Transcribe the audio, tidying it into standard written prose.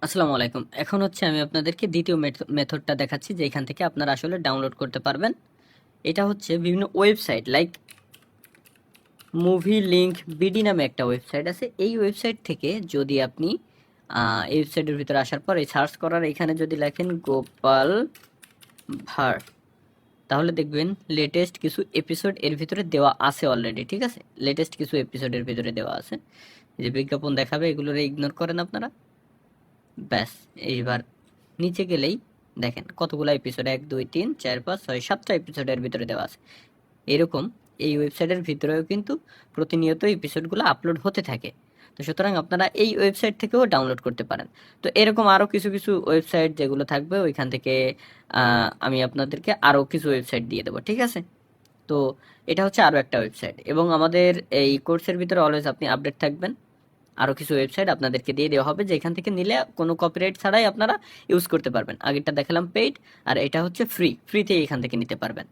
আসসালামু আলাইকুম। এখন হচ্ছে আমি আপনাদেরকে দ্বিতীয় মেথডটা দেখাচ্ছি যে এখান থেকে আপনারা আসলে ডাউনলোড করতে পারবেন। এটা হচ্ছে বিভিন্ন website like movie link BD নামে একটা ওয়েবসাইট আছে। এই ওয়েবসাইট থেকে যদি আপনি এই ওয়েবসাইটের ভিতরে আসার পর এই সার্চ করার এখানে যদি লেখেন গোপাল ভাঁড়, তাহলে দেখবেন লেটেস্ট কিছু এপিসোড এর ভিতরে দেওয়া আছে অলরেডি। ঠিক আছে, লেটেস্ট কিছু এপিসোডের ভিতরে দেওয়া আছে। এই যে বিজ্ঞাপন দেখাবে, এগুলোর ইগনোর করেন আপনারা। ব্যাস, এইবার নিচে গেলেই দেখেন কতগুলো এপিসোড, 1 2 3 4 5 6 7টা এপিসোডের ভিতরে দেওয়া আছে। এরকম এই ওয়েবসাইটের ভিতরেও কিন্তু প্রতিনিয়ত এপিসোডগুলো আপলোড হতে থাকে। তো সুতরাং আপনারা এই ওয়েবসাইট থেকেও ডাউনলোড করতে পারেন। তো এরকম আরও কিছু কিছু ওয়েবসাইট যেগুলো থাকবে ওইখান থেকে আমি আপনাদেরকে আরও কিছু ওয়েবসাইট দিয়ে দেবো। ঠিক আছে, তো এটা হচ্ছে আরও একটা ওয়েবসাইট, এবং আমাদের এই কোর্সের ভিতরে অলওয়েজ আপনি আপডেট থাকবেন। আরও কিছু ওয়েবসাইট আপনাদেরকে দিয়ে দেওয়া হবে যেখান থেকে নিলে কোনো কপিরাইট ছাড়াই আপনারা ইউজ করতে পারবেন। আগেরটা দেখালাম পেইড, আর এটা হচ্ছে ফ্রিতে এখান থেকে নিতে পারবেন।